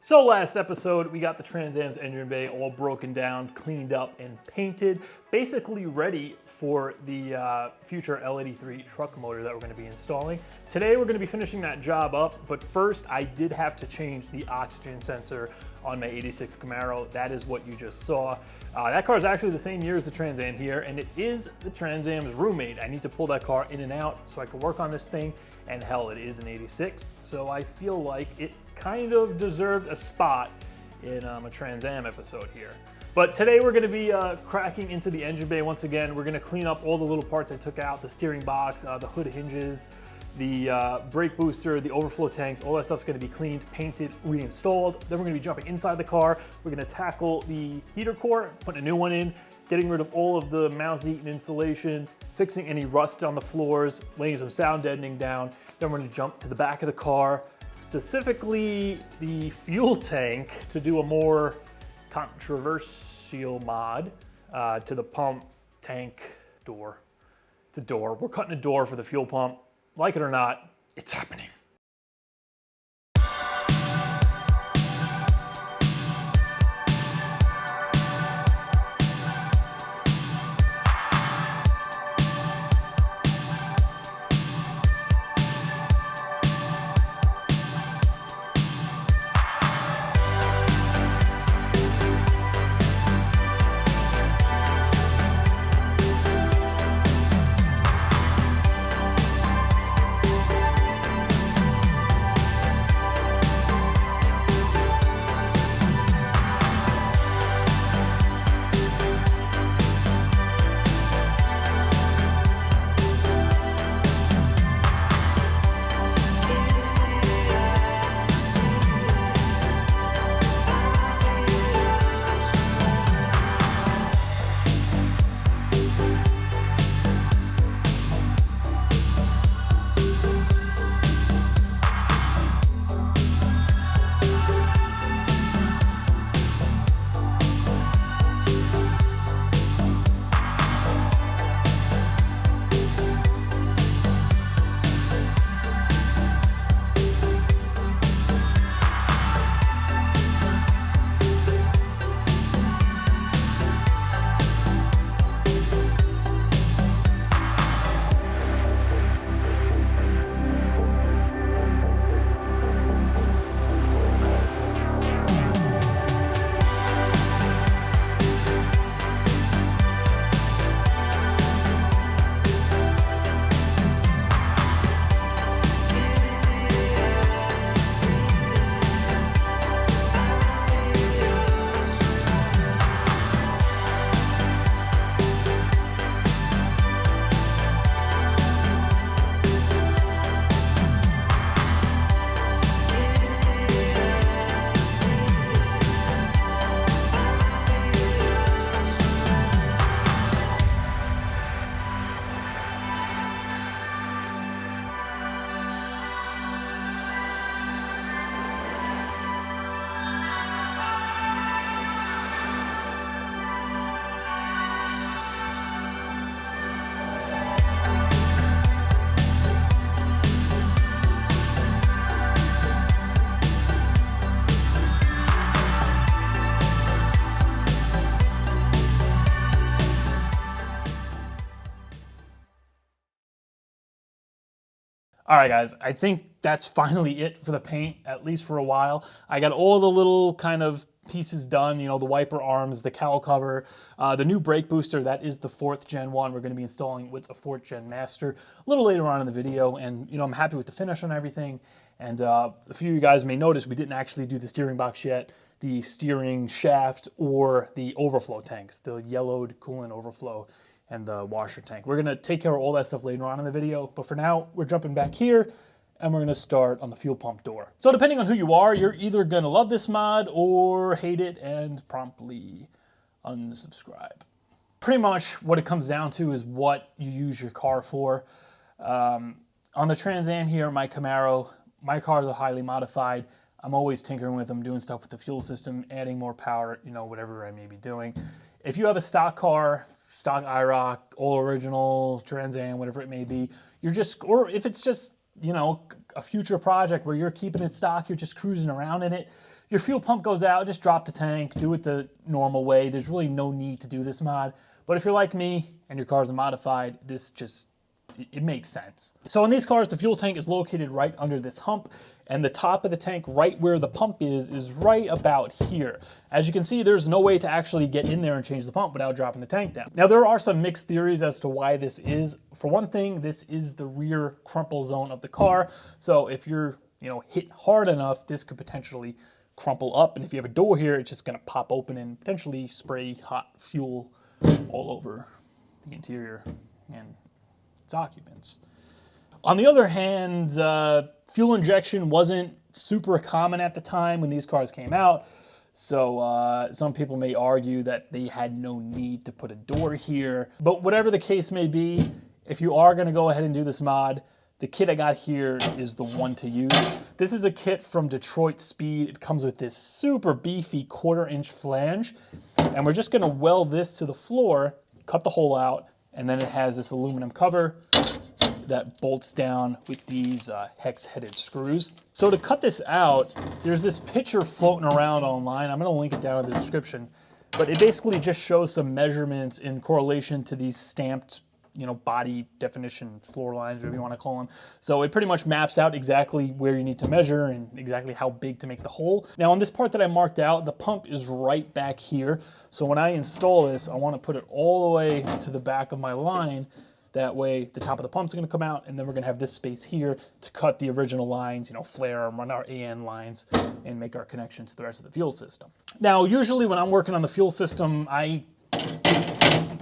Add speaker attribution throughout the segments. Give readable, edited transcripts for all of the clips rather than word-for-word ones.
Speaker 1: So last episode, we got the Trans Am's engine bay all broken down, cleaned up, and painted, basically ready for the future L83 truck motor that we're going to be installing. Today, we're going to be finishing that job up, but first, I did have to change the oxygen sensor on my '86 Camaro. That is what you just saw. That car is actually the same year as the Trans Am here, and it is the Trans Am's roommate. I need to pull that car in and out so I can work on this thing, and hell, it is an '86, so I feel like it kind of deserved a spot in a Trans Am episode here. But today we're going to be cracking into the engine bay once again. We're going to clean up all the little parts I took out, the steering box, the hood hinges, the brake booster, the overflow tanks. All that stuff's going to be cleaned, painted, reinstalled. Then we're going to be jumping inside the car. We're going to tackle the heater core, putting a new one in, getting rid of all of the mouse-eaten insulation, fixing any rust on the floors, laying some sound deadening down. Then we're going to jump to the back of the car, specifically the fuel tank, to do a more controversial mod to the pump tank door. It's a door. We're cutting a door for the fuel pump. Like it or not, it's happening. All right, guys, I think that's finally it for the paint, at least for a while. I got all the little kind of pieces done, you know, the wiper arms, the cowl cover, the new brake booster. That is the 4th Gen one. We're going to be installing with a 4th Gen Master a little later on in the video. And, you know, I'm happy with the finish on everything. And a few of you guys may notice we didn't actually do the steering box yet, the steering shaft, or the overflow tanks, the yellowed coolant overflow and the washer tank. We're gonna take care of all that stuff later on in the video, but for now, we're jumping back here and we're gonna start on the fuel pump door. So depending on who you are, you're either gonna love this mod or hate it and promptly unsubscribe. Pretty much what it comes down to is what you use your car for. On the Trans Am here, my Camaro, my cars are highly modified. I'm always tinkering with them, doing stuff with the fuel system, adding more power, you know, whatever I may be doing. If you have a stock car, stock IROC, all original, Trans Am, whatever it may be, you're just, or if it's just, you know, a future project where you're keeping it stock, you're just cruising around in it, your fuel pump goes out, just drop the tank, do it the normal way. There's really no need to do this mod. But if you're like me and your car's a modified, this just, it makes sense. So in these cars, the fuel tank is located right under this hump, and the top of the tank, right where the pump is right about here. As you can see, there's no way to actually get in there and change the pump without dropping the tank down. Now, there are some mixed theories as to why this is. For one thing, this is the rear crumple zone of the car. So if you're, hit hard enough, this could potentially crumple up. And if you have a door here, it's just gonna pop open and potentially spray hot fuel all over the interior and its occupants. On the other hand, fuel injection wasn't super common at the time when these cars came out. So some people may argue that they had no need to put a door here. But whatever the case may be, if you are gonna go ahead and do this mod, the kit I got here is the one to use. This is a kit from Detroit Speed. It comes with this super beefy 1/4-inch flange. And we're just gonna weld this to the floor, cut the hole out, and then it has this aluminum cover that bolts down with these hex-headed screws. So to cut this out, there's this picture floating around online. I'm gonna link it down in the description. But it basically just shows some measurements in correlation to these stamped body definition floor lines, whatever you want to call them. So it pretty much maps out exactly where you need to measure and exactly how big to make the hole. Now on this part that I marked out, the pump is right back here. So when I install this, I want to put it all the way to the back of my line. That way the top of the pump's going to come out, and then we're going to have this space here to cut the original lines, flare and run our AN lines and make our connection to the rest of the fuel system. Now usually when I'm working on the fuel system, I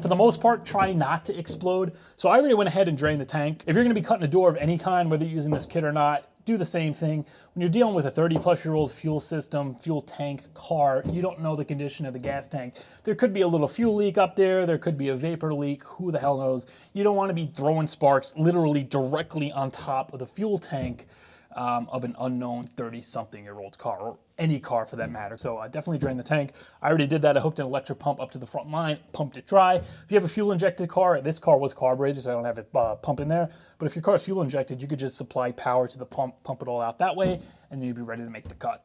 Speaker 1: for the most part, try not to explode. So I already went ahead and drained the tank. If you're gonna be cutting a door of any kind, whether you're using this kit or not, do the same thing. When you're dealing with a 30-plus-year-old fuel system, fuel tank car, you don't know the condition of the gas tank. There could be a little fuel leak up there. There could be a vapor leak. Who the hell knows? You don't want to be throwing sparks literally directly on top of the fuel tank of an unknown 30-something-year-old car, or any car for that matter. So definitely drain the tank. I already did that. I hooked an electric pump up to the front line, pumped it dry. If you have a fuel-injected car, this car was carbureted, so I don't have it pump in there. But if your car is fuel-injected, you could just supply power to the pump it all out that way, and then you'd be ready to make the cut.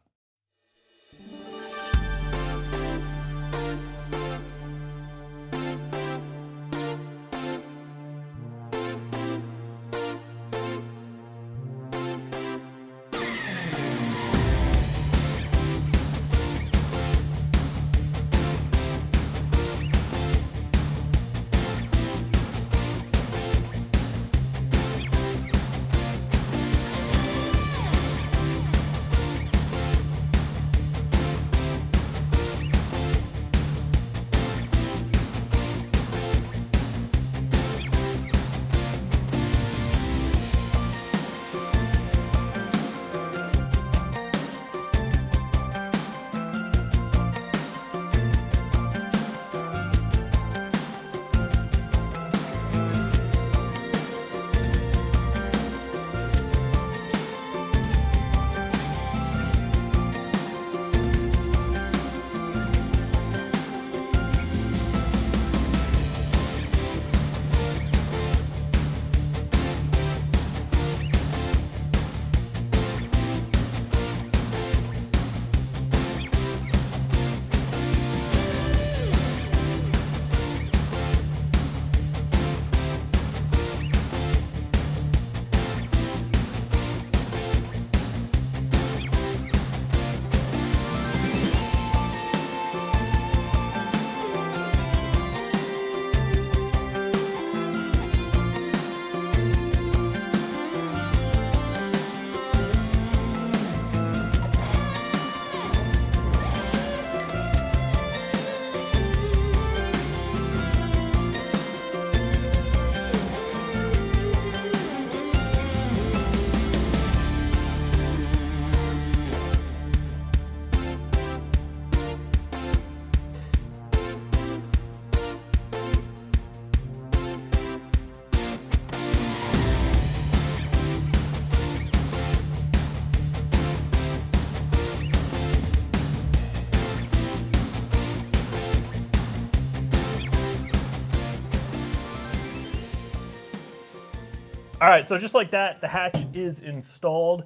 Speaker 1: All right, so just like that, the hatch is installed.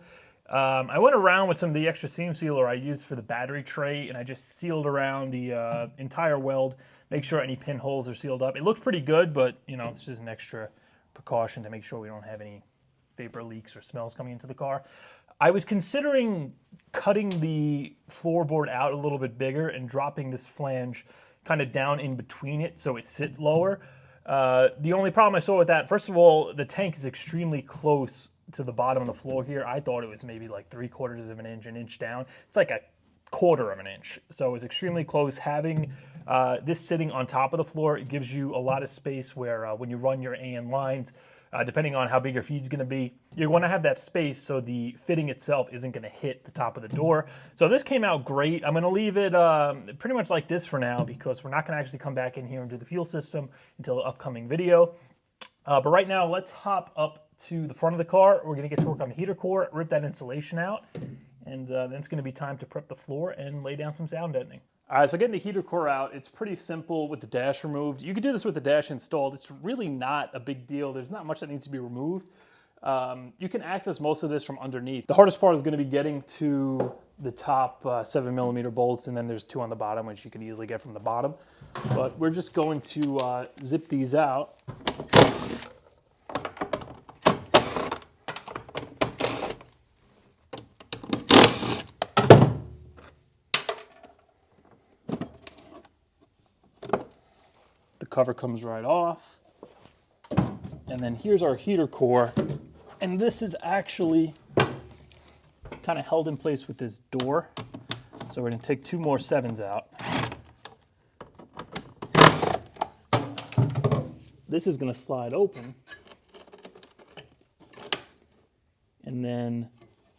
Speaker 1: I went around with some of the extra seam sealer I used for the battery tray, and I just sealed around the entire weld, make sure any pinholes are sealed up. It looks pretty good, but you know, it's just an extra precaution to make sure we don't have any vapor leaks or smells coming into the car. I was considering cutting the floorboard out a little bit bigger and dropping this flange kind of down in between it so it sits lower. The only problem I saw with that, first of all, the tank is extremely close to the bottom of the floor here. I thought it was maybe like 3/4 of an inch, an inch down. It's like 1/4 of an inch. So it was extremely close. Having this sitting on top of the floor, it gives you a lot of space where when you run your AN lines, depending on how big your feed's going to be, you're going to have that space so the fitting itself isn't going to hit the top of the door. So this came out great. I'm going to leave it pretty much like this for now because we're not going to actually come back in here and do the fuel system until the upcoming video. But right now, let's hop up to the front of the car. We're going to get to work on the heater core, rip that insulation out, and then it's going to be time to prep the floor and lay down some sound deadening. All right, so getting the heater core out, it's pretty simple with the dash removed. You could do this with the dash installed. It's really not a big deal. There's not much that needs to be removed. You can access most of this from underneath. The hardest part is going to be getting to the top 7mm bolts, and then there's 2 on the bottom, which you can easily get from the bottom. But we're just going to zip these out. The cover comes right off. And then here's our heater core. And this is actually kind of held in place with this door. So we're going to take 2 more 7s out. This is going to slide open. And then,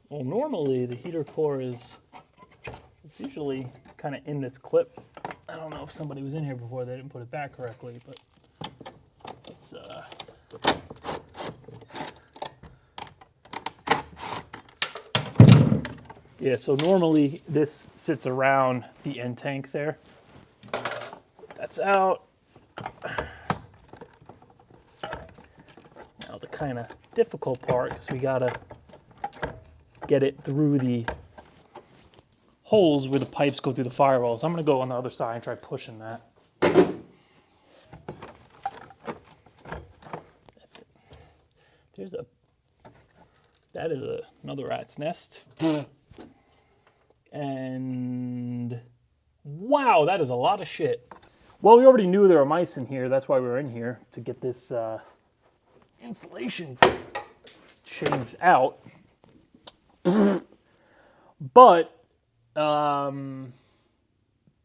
Speaker 1: well, normally the heater core it's usually kind of in this clip. I don't know if somebody was in here before, they didn't put it back correctly, but it's yeah, so normally this sits around the end tank there. That's out. Now the kind of difficult part is we gotta get it through the holes where the pipes go through the firewalls. I'm going to go on the other side and try pushing that. That is another rat's nest. And wow, that is a lot of shit. Well, we already knew there were mice in here. That's why we were in here, to get this insulation changed out. But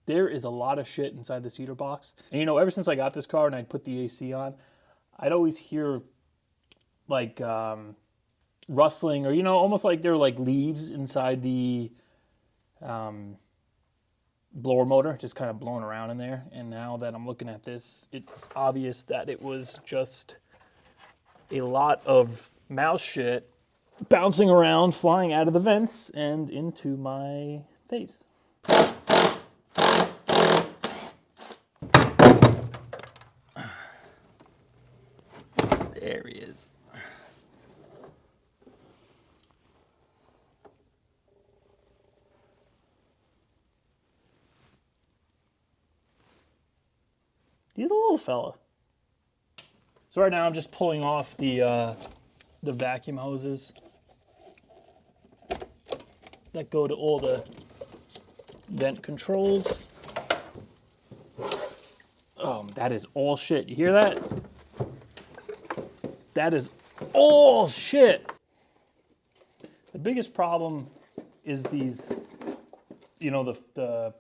Speaker 1: there is a lot of shit inside this heater box. And you know, ever since I got this car and I'd put the AC on, I'd always hear like rustling, or you know, almost like there were like leaves inside the blower motor, just kind of blowing around in there. And now that I'm looking at this, it's obvious that it was just a lot of mouse shit bouncing around, flying out of the vents and into my face. There he is. He's a little fella. So right now I'm just pulling off the vacuum hoses that go to all the vent controls. Oh, that is all shit. You hear that? That is all shit. The biggest problem is these, you know, the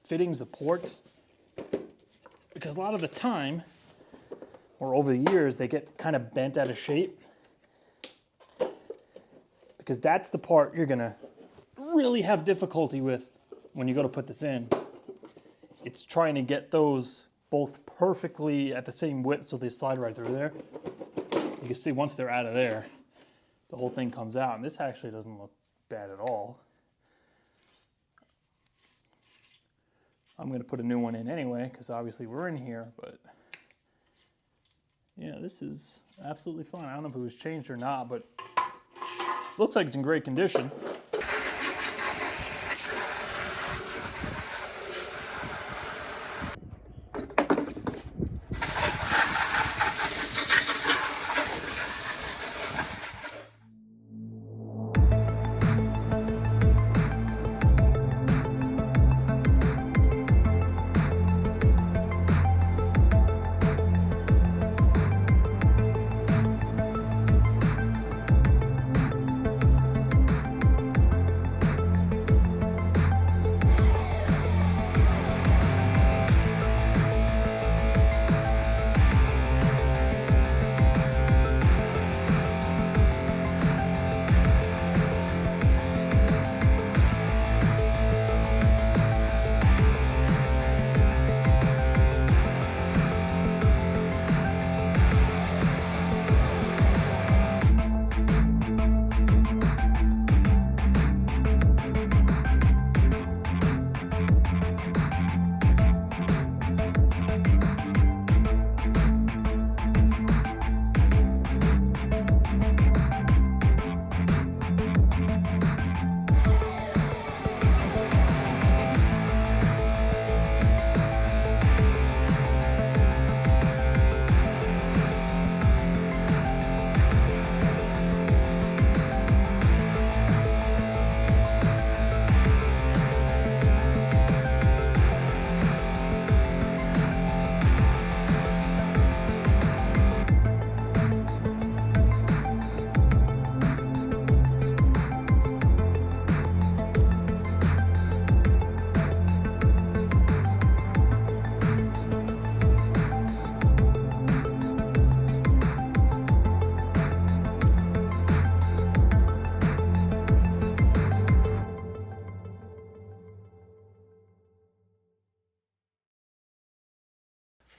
Speaker 1: fittings, the ports, because a lot of the time, or over the years, they get kind of bent out of shape. Because that's the part you're gonna really have difficulty with when you go to put this in. It's trying to get those both perfectly at the same width so they slide right through there. You can see once they're out of there, the whole thing comes out, and this actually doesn't look bad at all. I'm gonna put a new one in anyway, because obviously we're in here, but yeah, this is absolutely fine. I don't know if it was changed or not, but looks like it's in great condition.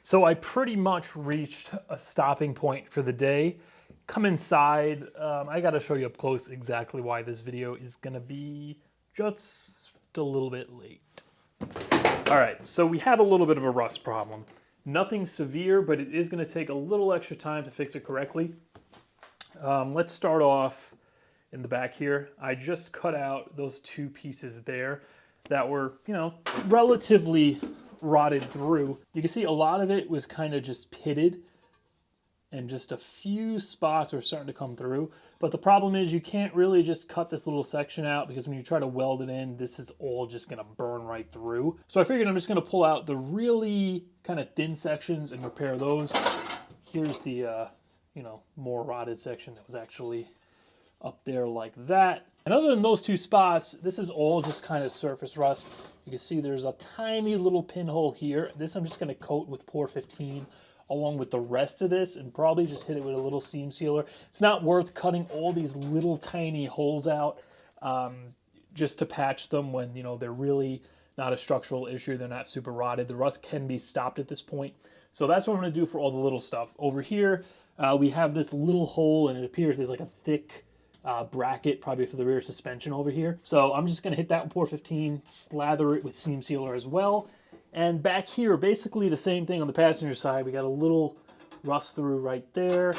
Speaker 1: So I pretty much reached a stopping point for the day. Come inside. I got to show you up close exactly why this video is going to be just a little bit late. All right, so we have a little bit of a rust problem. Nothing severe, but it is going to take a little extra time to fix it correctly. Let's start off in the back here. I just cut out those two pieces there that were, you know, relatively rotted through. You can see a lot of it was kind of just pitted and just a few spots are starting to come through. But the problem is you can't really just cut this little section out because when you try to weld it in, this is all just gonna burn right through. So I figured I'm just gonna pull out the really kind of thin sections and repair those. Here's the, you know, more rotted section that was actually up there like that. And other than those two spots, this is all just kind of surface rust. You can see there's a tiny little pinhole here. This I'm just going to coat with Pour 15 along with the rest of this and probably just hit it with a little seam sealer. It's not worth cutting all these little tiny holes out just to patch them when, you know, they're really not a structural issue. They're not super rotted. The rust can be stopped at this point. So that's what I'm going to do for all the little stuff. Over here, we have this little hole and it appears there's like a thick bracket probably for the rear suspension over here. So I'm just going to hit that with Pour 15, slather it with seam sealer as well. And back here, basically the same thing on the passenger side. We got a little rust through right there.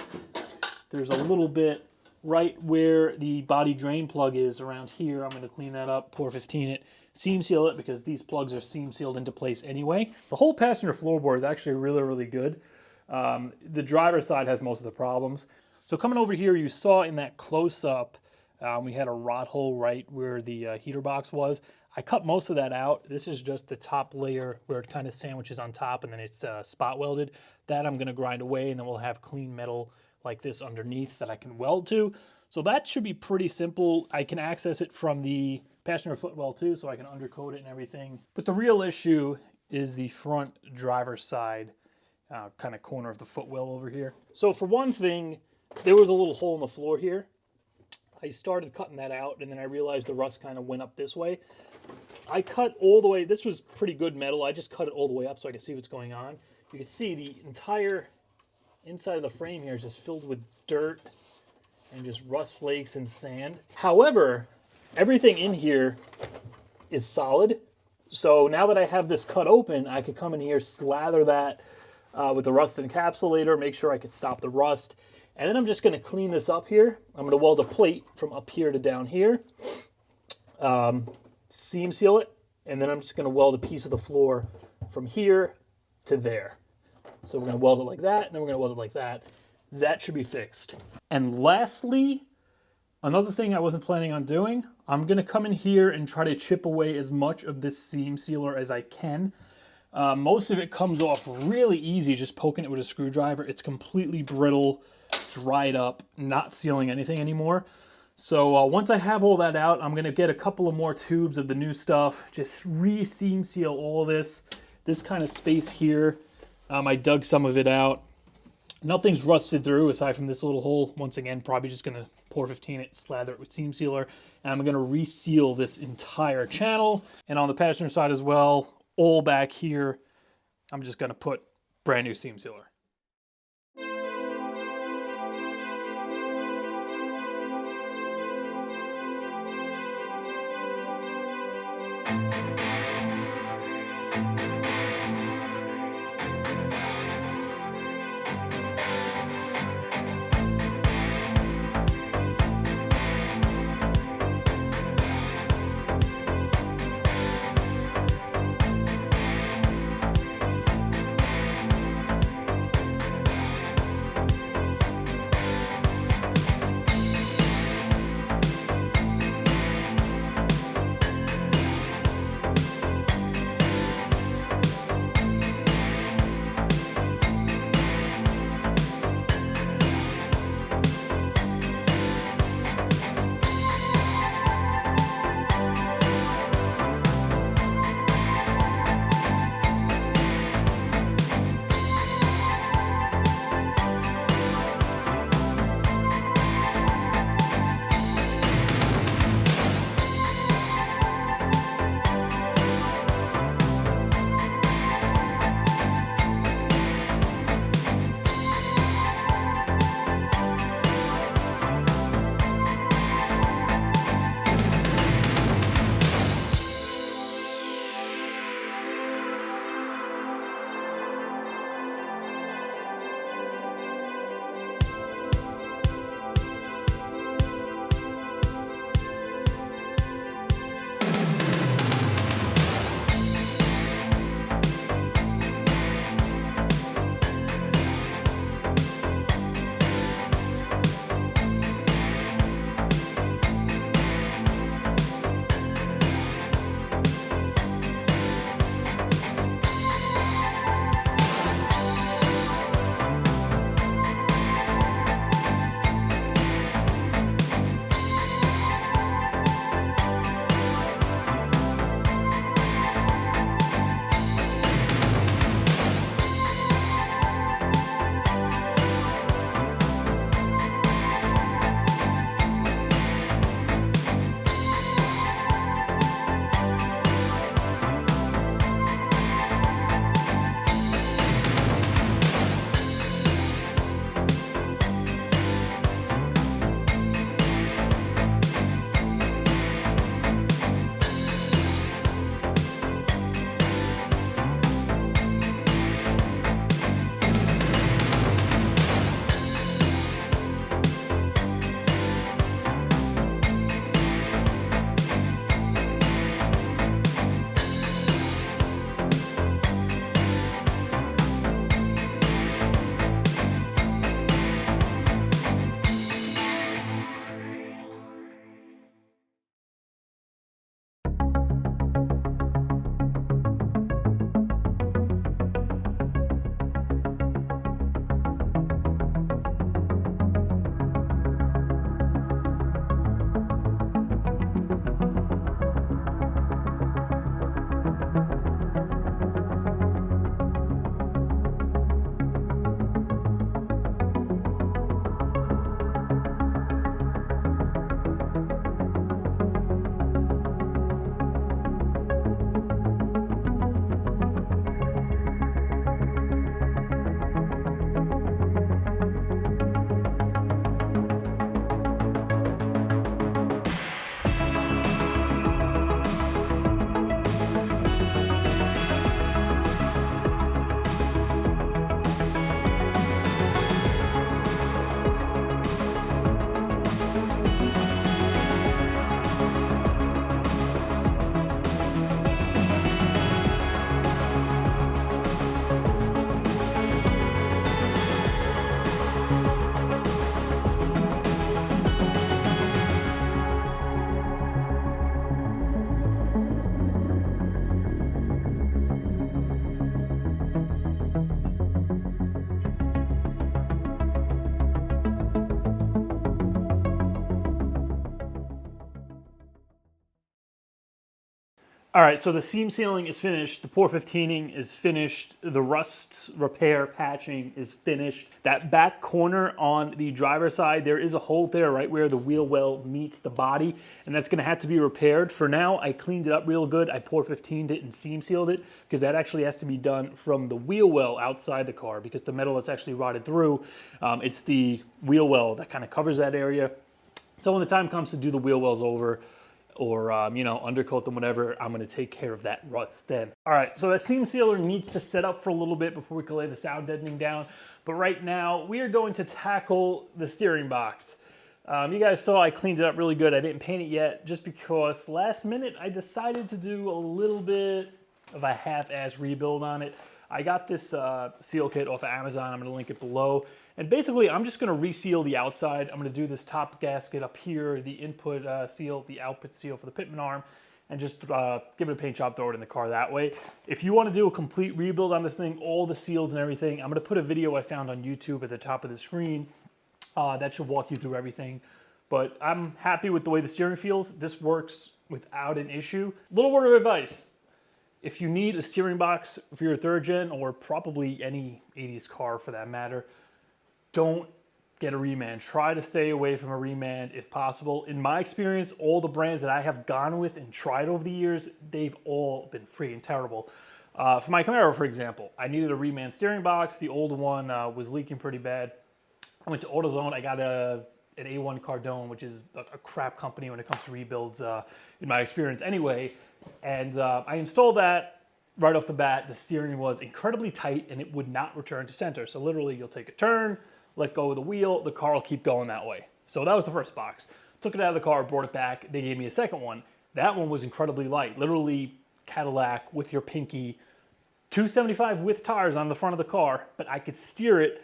Speaker 1: There's a little bit right where the body drain plug is around here. I'm going to clean that up, Pour 15 it, seam seal it because these plugs are seam sealed into place anyway. The whole passenger floorboard is actually really, really good. The driver's side has most of the problems. So coming over here, you saw in that close-up, we had a rot hole right where the heater box was. I cut most of that out. This is just the top layer where it kind of sandwiches on top and then it's spot welded. That I'm gonna grind away and then we'll have clean metal like this underneath that I can weld to. So that should be pretty simple. I can access it from the passenger footwell too, so I can undercoat it and everything. But the real issue is the front driver's side kind of corner of the footwell over here. So for one thing, there was a little hole in the floor here. I started cutting that out and then I realized the rust kind of went up this way. I cut all the way, this was pretty good metal. I just cut it all the way up so I could see what's going on. You can see the entire inside of the frame here is just filled with dirt and just rust flakes and sand. However, everything in here is solid. So now that I have this cut open, I could come in here, slather that with the rust encapsulator, make sure I could stop the rust. And then I'm just going to clean this up here. I'm going to weld a plate from up here to down here, seam seal it, and then I'm just going to weld a piece of the floor from here to there. So we're going to weld it like that, and then we're going to weld it like that. That should be fixed. And lastly, another thing I wasn't planning on doing, I'm going to come in here and try to chip away as much of this seam sealer as I can. Most of it comes off really easy just poking it with a screwdriver. It's completely brittle, dried up, not sealing anything anymore. So once I have all that out, I'm going to get a couple of more tubes of the new stuff, just re-seam seal all this kind of space here. I dug some of it out. Nothing's rusted through aside from this little hole. Once again, probably just going to Pour 15 it, slather it with seam sealer, and I'm going to reseal this entire channel. And on the passenger side as well, all back here, I'm just going to put brand new seam sealer. All right, so the seam sealing is finished, the pour 15ing is finished, the rust repair patching is finished. That back corner on the driver's side, there is a hole there right where the wheel well meets the body, and that's gonna have to be repaired. For now, I cleaned it up real good. I pour 15'd it and seam sealed it, because that actually has to be done from the wheel well outside the car, because the metal that's actually rotted through, it's the wheel well that kind of covers that area. So when the time comes to do the wheel wells over, or undercoat them, whatever, I'm gonna take care of that rust then. All right, so that seam sealer needs to set up for a little bit before we can lay the sound deadening down. But right now, we are going to tackle the steering box. You guys saw I cleaned it up really good. I didn't paint it yet, just because last minute I decided to do a little bit of a half-ass rebuild on it. I got this seal kit off of Amazon. I'm gonna link it below. And basically, I'm just gonna reseal the outside. I'm gonna do this top gasket up here, the input seal, the output seal for the pitman arm, and just give it a paint job, throw it in the car that way. If you wanna do a complete rebuild on this thing, all the seals and everything, I'm gonna put a video I found on YouTube at the top of the screen. That should walk you through everything. But I'm happy with the way the steering feels. This works without an issue. Little word of advice. If you need a steering box for your 3rd gen, or probably any 80s car for that matter, don't get a remand. Try to stay away from a remand if possible. In my experience, all the brands that I have gone with and tried over the years, they've all been freaking terrible. For my Camaro, for example, I needed a remand steering box. The old one was leaking pretty bad. I went to AutoZone. I got an A1 Cardone, which is a crap company when it comes to rebuilds, in my experience anyway. And I installed that right off the bat. The steering was incredibly tight and it would not return to center. So literally you'll take a turn, let go of the wheel, the car will keep going that way. So that was the first box. Took it out of the car, brought it back. They gave me a second one. That one was incredibly light. Literally Cadillac with your pinky, 275 width tires on the front of the car, but I could steer it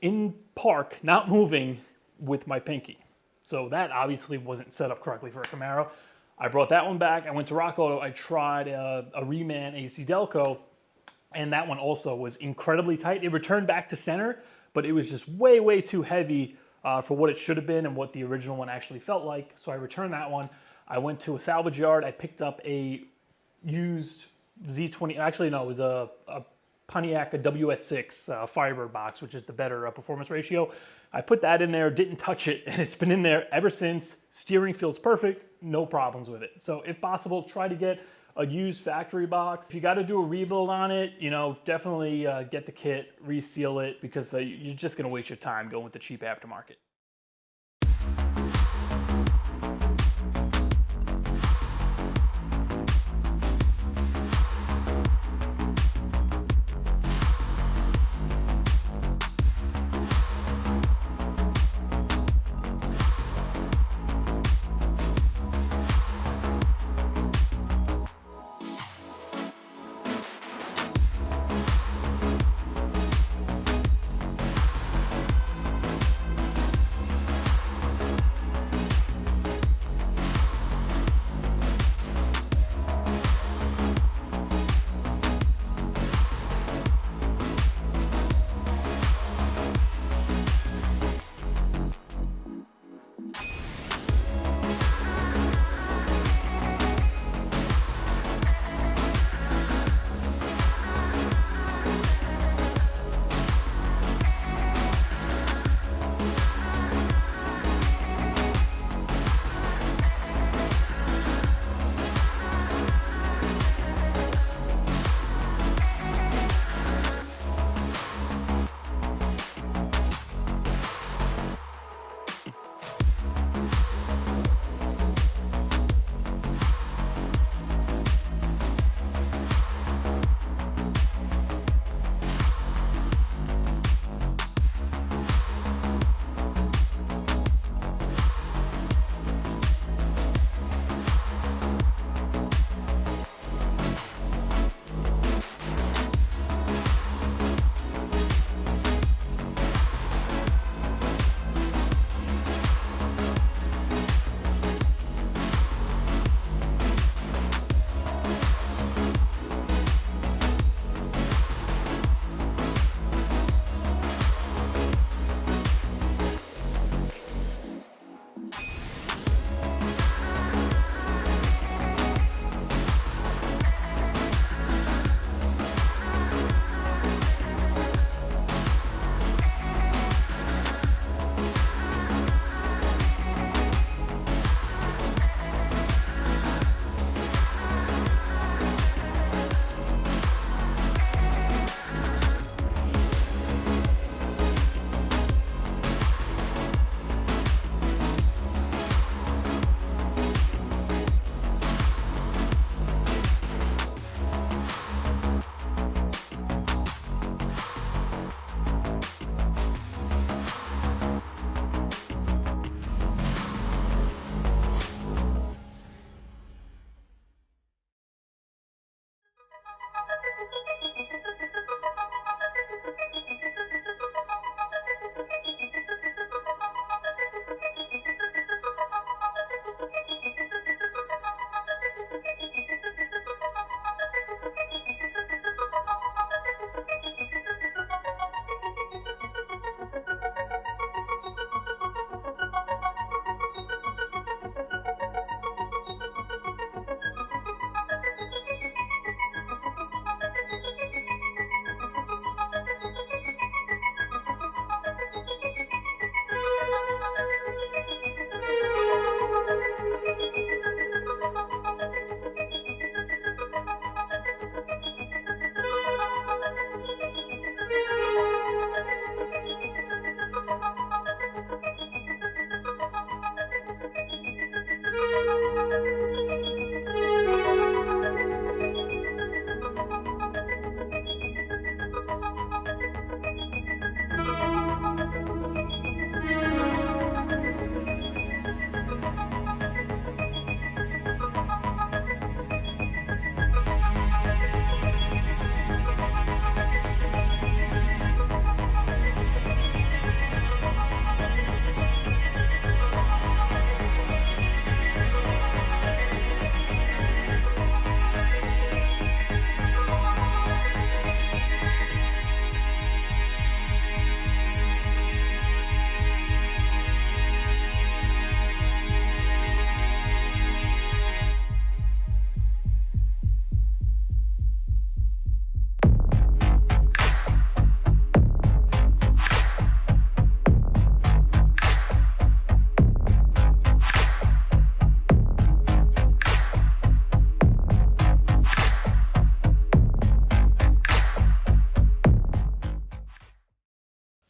Speaker 1: in park, not moving, with my pinky. So that obviously wasn't set up correctly for a Camaro. I brought that one back. I went to Rock Auto. I tried a Reman AC Delco, and that one also was incredibly tight. It returned back to center, but it was just way, way too heavy for what it should have been and what the original one actually felt like. So I returned that one. I went to a salvage yard. I picked up a used Z20. Actually, no, it was a Pontiac, a WS6 Firebird box, which is the better performance ratio. I put that in there, didn't touch it, and it's been in there ever since. Steering feels perfect, no problems with it. So if possible, try to get a used factory box. If you got to do a rebuild on it, definitely get the kit, reseal it, because you're just going to waste your time going with the cheap aftermarket.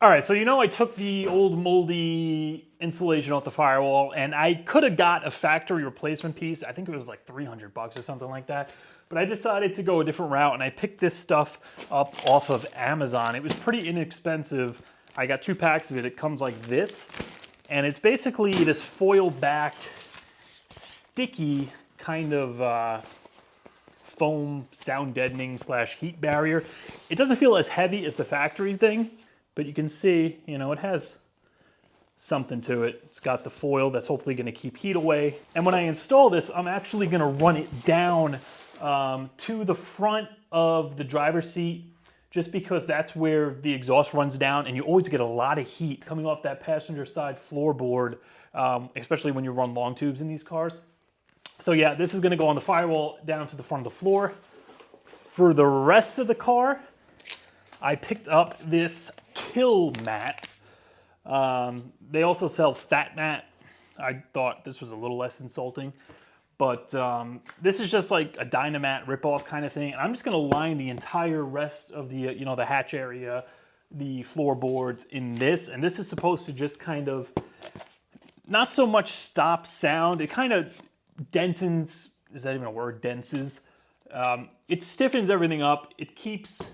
Speaker 1: All right, so you know I took the old moldy insulation off the firewall, and I could have got a factory replacement piece. I think it was like 300 bucks or something like that. But I decided to go a different route, and I picked this stuff up off of Amazon. It was pretty inexpensive. I got 2 packs of it. It comes like this, and it's basically this foil-backed, sticky kind of foam sound deadening / heat barrier. It doesn't feel as heavy as the factory thing, but you can see, you know, it has something to it. It's got the foil that's hopefully going to keep heat away. And when I install this, I'm actually going to run it down to the front of the driver's seat, just because that's where the exhaust runs down, and you always get a lot of heat coming off that passenger side floorboard, especially when you run long tubes in these cars. So yeah, this is going to go on the firewall down to the front of the floor. For the rest of the car, I picked up this Kilmat. They also sell Fat Mat. I thought this was a little less insulting, but this is just like a Dynamat ripoff kind of thing. I'm just going to line the entire rest of the, you know, the hatch area, the floorboards in this, and this is supposed to just kind of not so much stop sound. It kind of densens. Is that even a word? Denses. It stiffens everything up. It keeps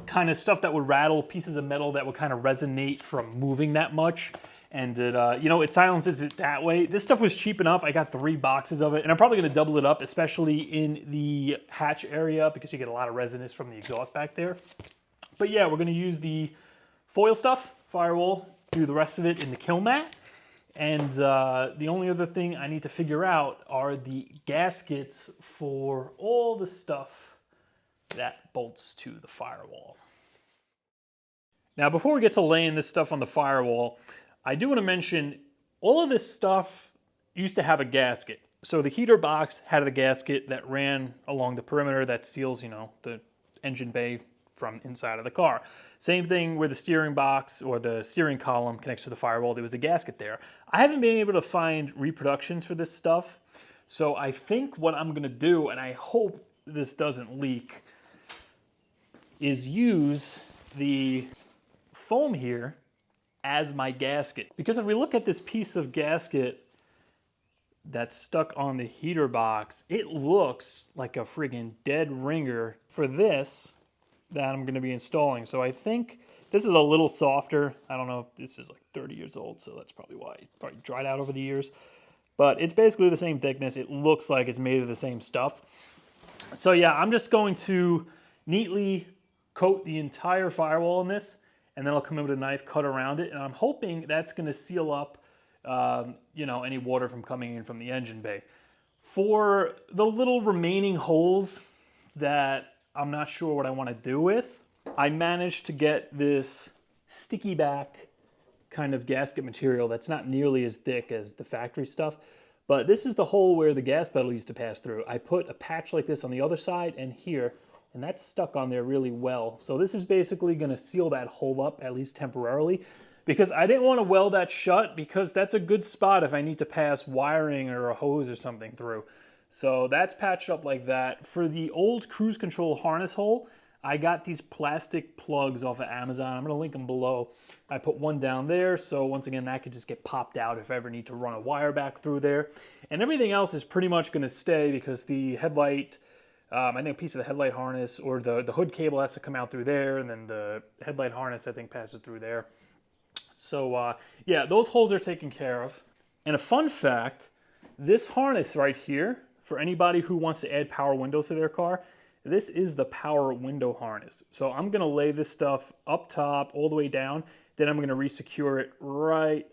Speaker 1: kind of stuff that would rattle, pieces of metal that would kind of resonate from moving that much. And it, you know, it silences it that way. This stuff was cheap enough. I got 3 boxes of it, and I'm probably going to double it up, especially in the hatch area, because you get a lot of resonance from the exhaust back there. But yeah, we're going to use the foil stuff, firewall, do the rest of it in the Kilmat. And the only other thing I need to figure out are the gaskets for all the stuff that bolts to the firewall. Now, before we get to laying this stuff on the firewall, I do want to mention all of this stuff used to have a gasket. So the heater box had a gasket that ran along the perimeter that seals, you know, the engine bay from inside of the car. Same thing where the steering box or the steering column connects to the firewall. There was a gasket there. I haven't been able to find reproductions for this stuff. So I think what I'm going to do, and I hope this doesn't leak, is use the foam here as my gasket. Because if we look at this piece of gasket that's stuck on the heater box, it looks like a friggin' dead ringer for this that I'm going to be installing. So I think this is a little softer. I don't know if this is like 30 years old, so that's probably why it probably dried out over the years. But it's basically the same thickness. It looks like it's made of the same stuff. So yeah, I'm just going to neatly coat the entire firewall in this, and then I'll come in with a knife, cut around it, and I'm hoping that's going to seal up, you know, any water from coming in from the engine bay. For the little remaining holes that I'm not sure what I want to do with, I managed to get this sticky back kind of gasket material that's not nearly as thick as the factory stuff, but this is the hole where the gas pedal used to pass through. I put a patch like this on the other side and here, and that's stuck on there really well. So this is basically going to seal that hole up, at least temporarily, because I didn't want to weld that shut, because that's a good spot if I need to pass wiring or a hose or something through. So that's patched up like that. For the old cruise control harness hole, I got these plastic plugs off of Amazon. I'm going to link them below. I put one down there, so once again, that could just get popped out if I ever need to run a wire back through there. And everything else is pretty much going to stay, because the headlight, I think a piece of the headlight harness or the hood cable has to come out through there, and then the headlight harness, I think, passes through there. So yeah, those holes are taken care of. And a fun fact, this harness right here, for anybody who wants to add power windows to their car, this is the power window harness. So I'm going to lay this stuff up top all the way down, then I'm going to re-secure it right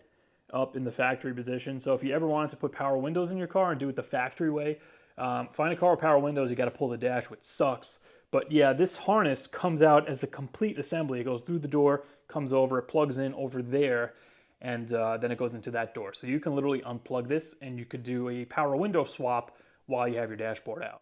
Speaker 1: up in the factory position. So if you ever wanted to put power windows in your car and do it the factory way, find a car with power windows, you got to pull the dash, which sucks. But yeah, this harness comes out as a complete assembly. It goes through the door, comes over, it plugs in over there, and then it goes into that door. So you can literally unplug this, and you could do a power window swap while you have your dashboard out.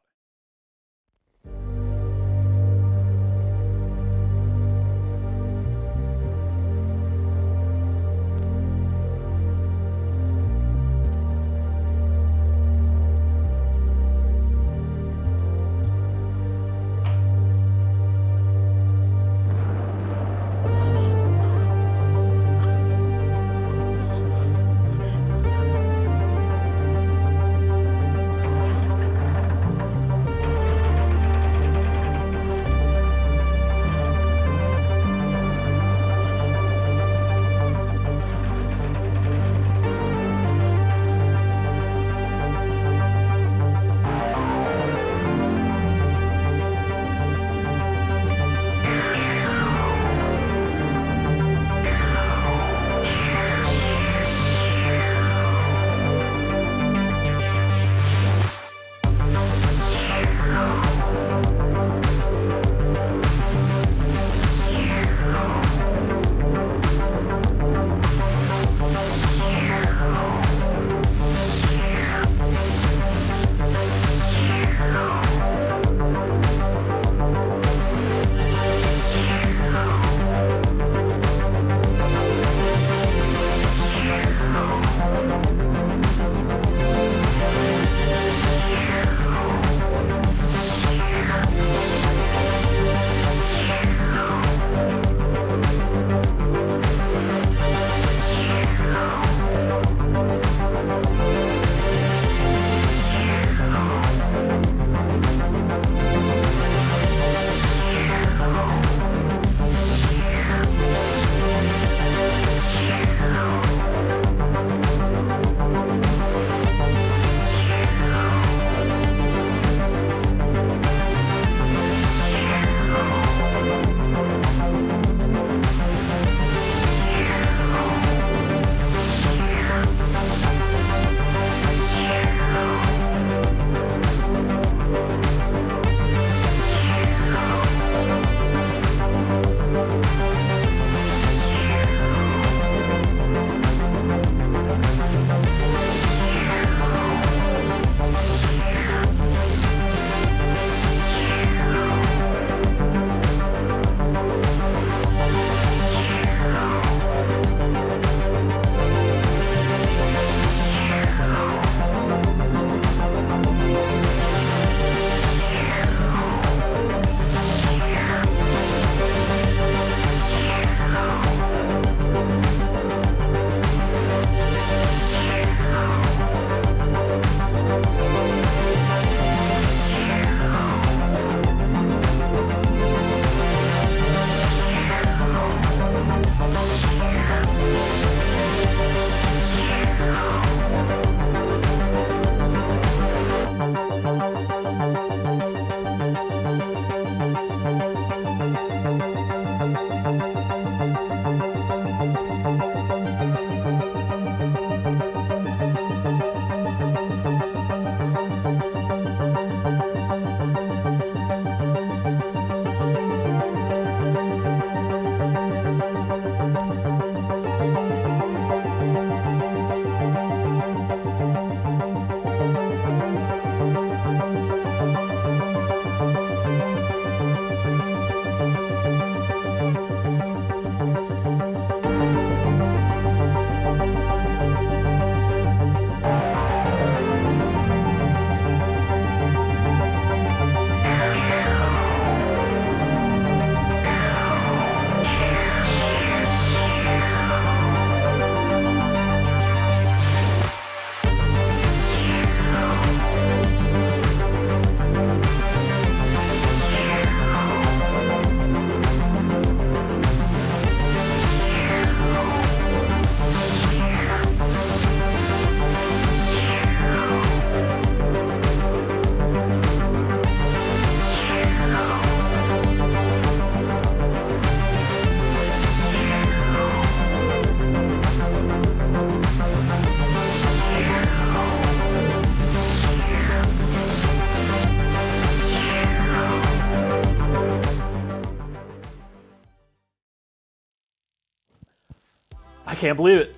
Speaker 1: I can't believe it.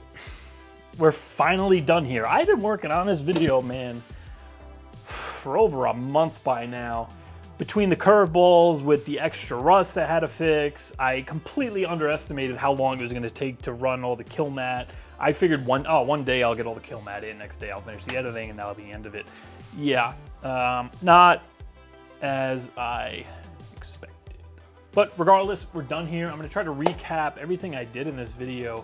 Speaker 1: We're finally done here. I've been working on this video, man, for over a month by now. Between the curveballs with the extra rust I had to fix, I completely underestimated how long it was going to take to run all the Kilmat. I figured one day I'll get all the Kilmat in, next day I'll finish the editing, and that'll be the end of it. Yeah, not as I expected. But regardless, we're done here. I'm going to try to recap everything I did in this video,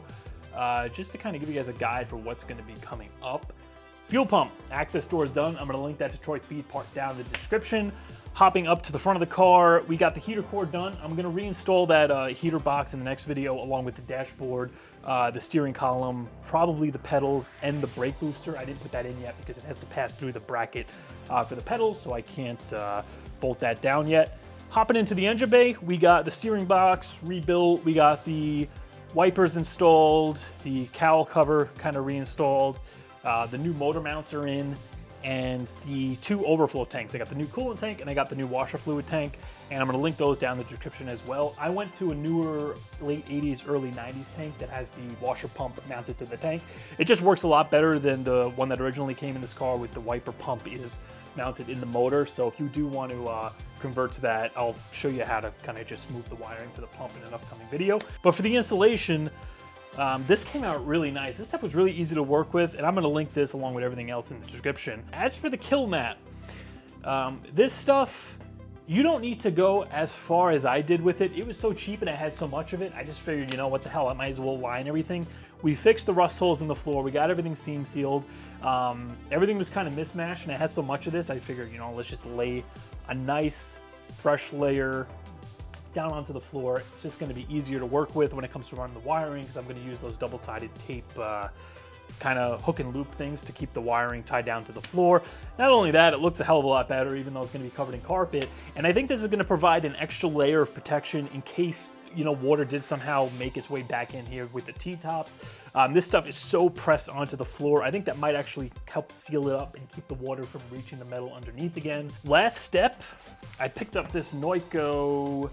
Speaker 1: just to kind of give you guys a guide for what's going to be coming up. Fuel pump access door is done. I'm going to link that Detroit Speed part down in the description. Hopping up to the front of the car, we got the heater core done. I'm going to reinstall that heater box in the next video, along with the dashboard, the steering column, probably the pedals, and the brake booster. I didn't put that in yet because it has to pass through the bracket for the pedals, so I can't bolt that down yet. Hopping into the engine bay, we got the steering box rebuilt, we got the wipers installed, the cowl cover kind of reinstalled, the new motor mounts are in, and the 2 overflow tanks. I got the new coolant tank and I got the new washer fluid tank, and I'm going to link those down in the description as well. I went to a newer late 80s, early 90s tank that has the washer pump mounted to the tank. It just works a lot better than the one that originally came in this car with the wiper pump is mounted in the motor. So if you do want to convert to that, I'll show you how to kind of just move the wiring for the pump in an upcoming video. But for the installation, this came out really nice. This stuff was really easy to work with, and I'm going to link this along with everything else in the description. As for the Kilmat, this stuff, you don't need to go as far as I did with it. It was so cheap and I had so much of it, I just figured, you know, what the hell, I might as well line everything. We fixed the rust holes in the floor. We got everything seam sealed. Everything was kind of mismatched, and I had so much of this, I figured, you know, let's just lay a nice, fresh layer down onto the floor. It's just going to be easier to work with when it comes to running the wiring, because I'm going to use those double-sided tape kind of hook and loop things to keep the wiring tied down to the floor. Not only that, it looks a hell of a lot better, even though it's going to be covered in carpet. And I think this is going to provide an extra layer of protection in case, you know, water did somehow make its way back in here with the T-tops. This stuff is so pressed onto the floor. I think that might actually help seal it up and keep the water from reaching the metal underneath again. Last step, I picked up this Noico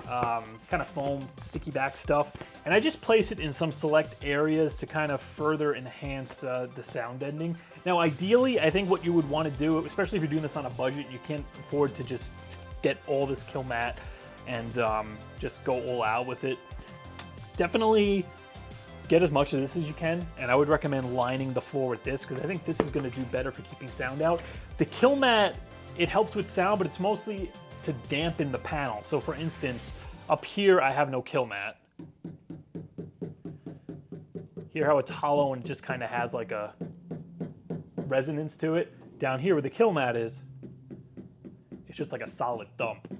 Speaker 1: kind of foam sticky back stuff, and I just place it in some select areas to kind of further enhance the sound deadening. Now ideally, I think what you would want to do, especially if you're doing this on a budget, you can't afford to just get all this Kilmat and just go all out with it. Definitely get as much of this as you can, and I would recommend lining the floor with this, because I think this is going to do better for keeping sound out. The Kilmat, it helps with sound, but it's mostly to dampen the panel. So for instance, up here I have no Kilmat. Hear how it's hollow and just kind of has like a resonance to it? Down here where the Kilmat is, it's just like a solid thump.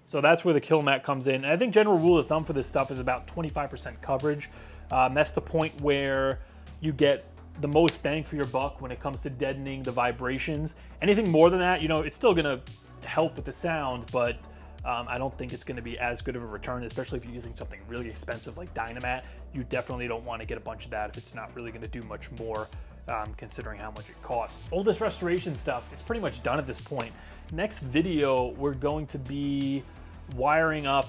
Speaker 1: So that's where the Kilmat comes in. And I think general rule of thumb for this stuff is about 25% coverage. That's the point where you get the most bang for your buck when it comes to deadening the vibrations. Anything more than that, you know, it's still gonna help with the sound, but I don't think it's gonna be as good of a return, especially if you're using something really expensive like Dynamat. You definitely don't wanna get a bunch of that if it's not really gonna do much more, considering how much it costs. All this restoration stuff, it's pretty much done at this point. Next video, we're going to be wiring up,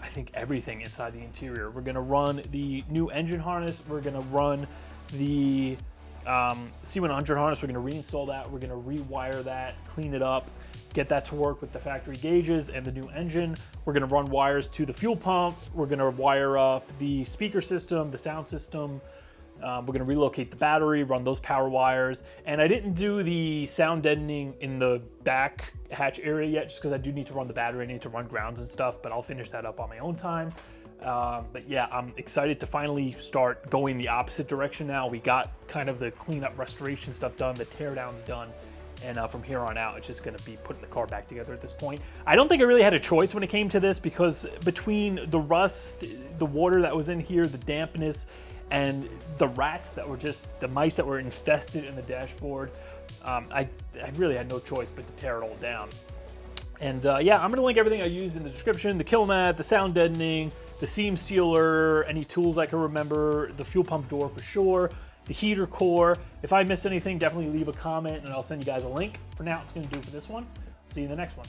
Speaker 1: I think, everything inside the interior. We're gonna run the new engine harness, we're gonna run the C100 harness, we're going to reinstall that, we're going to rewire that, clean it up, get that to work with the factory gauges and the new engine. We're going to run wires to the fuel pump, we're going to wire up the speaker system, the sound system, we're going to relocate the battery, run those power wires, and I didn't do the sound deadening in the back hatch area yet, just because I do need to run the battery, I need to run grounds and stuff, but I'll finish that up on my own time. But yeah, I'm excited to finally start going the opposite direction now. We got kind of the cleanup restoration stuff done, the teardown's done, and from here on out, it's just going to be putting the car back together at this point. I don't think I really had a choice when it came to this, because between the rust, the water that was in here, the dampness, and the rats that were just, the mice that were infested in the dashboard, I really had no choice but to tear it all down. And yeah, I'm going to link everything I used in the description, the Kilmat, the sound deadening, the seam sealer, any tools I can remember, the fuel pump door for sure, the heater core. If I miss anything, definitely leave a comment and I'll send you guys a link. For now, it's going to do for this one. See you in the next one.